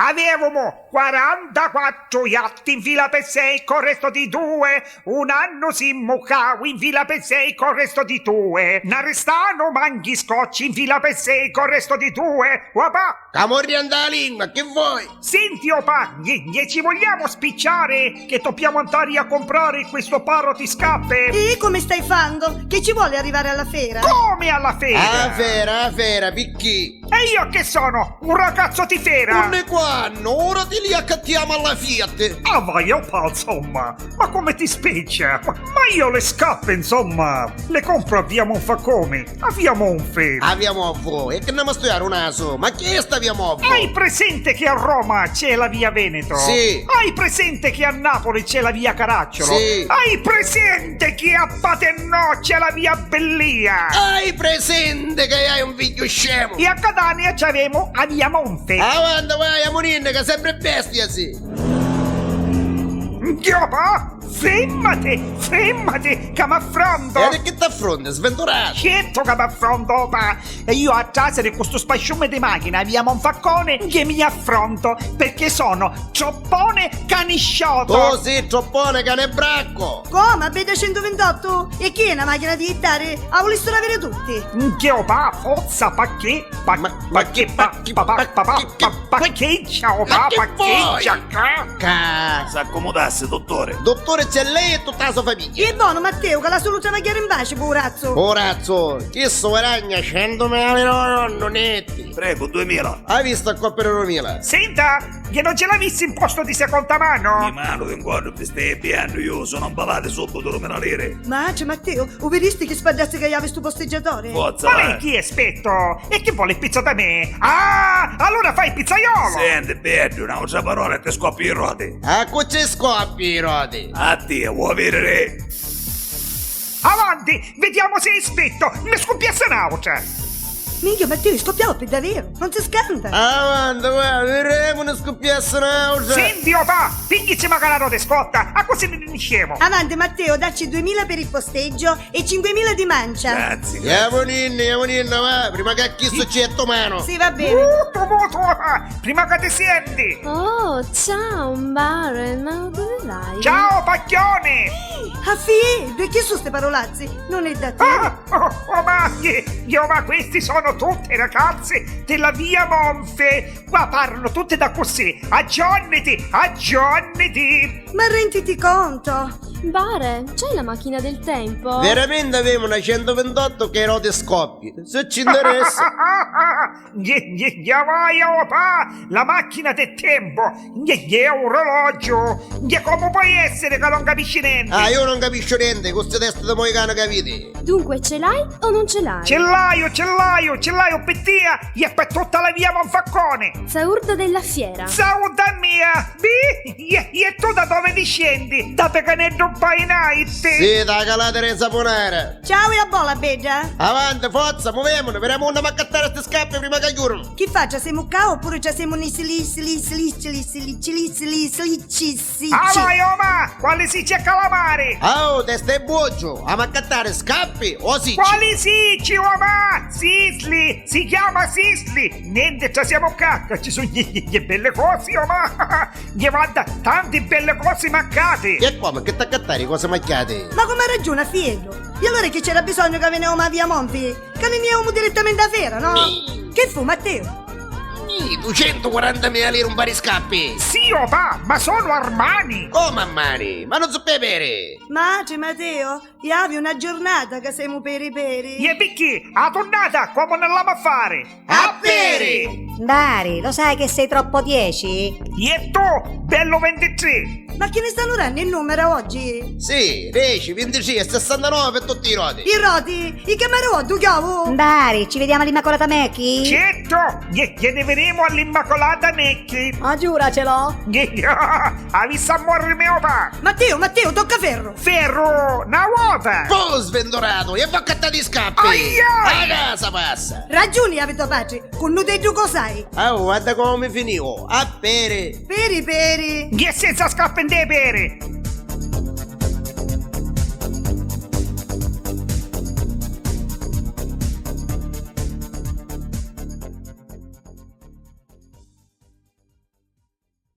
Avevamo 44 yatti in fila per 6 con resto di 2. Un anno si mucavo in fila per 6 con resto di 2. Narestano manghi scotci in fila per 6 con resto di 2. Papà! Camorri andà la lingua, che vuoi? Senti, opa, ci vogliamo spicciare che dobbiamo andare a comprare questo paro di scappe? E come stai fando? Che ci vuole arrivare alla fiera? Come alla fiera? A fera, picchi. E io che sono? Un ragazzo di fiera? Non ne quanno, ora ti li accattiamo alla Fiat. Ah vai, opa, insomma, ma come ti spiccia? Ma io le scappe, insomma, le compro a via Monfalcone, a via Monfe. A via Monfo, e che andiamo a studiare un naso? Ma chi è sta via Monfo? Hai presente che a Roma c'è la via Veneto? Sì. Hai presente che a Napoli c'è la via Caracciolo? Sì. Hai presente che a Paternò c'è la via Bellia? Hai presente che hai un figlio scemo? E a Catania c'avemo a via Monfe. Avanti, vai, a Monin, che sempre bestia, sì. Giopa, fermate, che m'affronto. E che t'affronta, sventurato? Certo che m'affronto, ma io a casa di questo spasciume di macchina via Monfalcone che mi affronto perché sono cioppone canisciotto. Oh sì, troppone, cane bracco. Come? Abita 128? E chi è una macchina di gittare? La volessero avere tutti? Giopa, forza, perché? Perché ciao, perché Si accomodasse, dottore. Dottore, c'è lei e tutta la sua famiglia. E buono Matteo, che la soluzione a chiaro in bacio, poverazzo. Corazzo, chi sovragna 100.000 euro netti. Prego, 2000. Hai visto a Coppa Euro 1000? Senta, che non ce l'ha visto in posto di seconda mano? Di mano che quando mi stai piano io sono imballate sotto dove me la lire. Ma c'è Matteo, o vedisti che spadazzi che hai sto posteggiatore? Forza, Ma lei vai. chi è, spetto? E che vuole pizza da me? Ah, allora fai il pizzaiolo! Senti, bello, un'altra parola e ti scoppi i roti. A cucce scoppi, Rodi. A te, vuoi vedere? Avanti, vediamo se è spetto! Mi scoppiasse un'altra! Minchia Matteo, scoppiamo per davvero, non si scanda. Avanti, vai, vedremo ne scoppiasse un'altra. Senti, opa, picchici magari la rode scotta, a così ne finisciamo! Avanti Matteo, dacci 2000 per il posteggio e 5000 di mancia. Grazie. Andiamo, va, prima che chi succetto mano. Sì, va bene. Molto, prima che ti senti! Oh, ciao, Baron, ma dove vai? Ciao, pacchione! Ah, Fie, che sono ste parolazzi? Non è da te. Ma questi sono tutte ragazze della via Monfe! Qua parlano tutte da così! Aggiornati! Ma renditi conto. Bare, c'hai la macchina del tempo? Veramente avevo una 128 che ero di scoppi. Se ci interessa. Vai, opa! La macchina del tempo! È un orologio! Come puoi essere che non capisci niente? Ah, io non capisco niente, questo testo di moicano capite? Dunque, ce l'hai o non ce l'hai? Ce l'hai, pettia! E per tutta la via Monfalcone! Saurda della fiera. Sauda mia! E tu da dove discendi? Da Pecanetto by Night? Sì, da calata e saponare. Ciao e a bolla, beggia. Avanti, forza, muoviamone, vediamo una maccattare ste scappe prima che chiudono. Chi faccia, siamo qua oppure già siamo nei Ah vai, oma! Quale si c'è calamare? Oh, testa e buoggio, a maccattare scappi o sì? Quali sicci, oma? Sisli! Si chiama Sisli! Niente, già siamo qua! Ci sono le belle cose, oma! Gli vada tante belle cose mancate! E qua, ma che t'accattare cose macchiate? Ma come ha ragione, Fiello? E allora che c'era bisogno che veniamo a via Monfi? Che veniamo direttamente a fiera, no? Che fu, Matteo? 240.000 lire un pari scappi. Sì, opa, ma sono Armani! Oh, mammani, ma non so bere. Ma c'è Matteo, e avevi una giornata che siamo peri. E perché? A tornata, come non l'amo a fare? A bere! Dari, lo sai che sei troppo 10? E tu, bello 23! Ma che ne stanno dando il numero oggi? Sì, 10, 25 e 69 per tutti i rodi. I roti, i cameroti, chiavo? Dari, ci vediamo all'Immacolata Mecchi? Certo, ne vedremo all'Immacolata Mecchi! Ma giuracelo! Ha visto a morire mio pa! Matteo, tocca ferro! Ferro, una vuota! Oh, svendorato, e va cattati scappi. Aia! A casa passa. Ragioni avete pace, con nude tu cos'hai? Oh, guarda come finivo. A bere. Peri. Che senza scappare in te pere!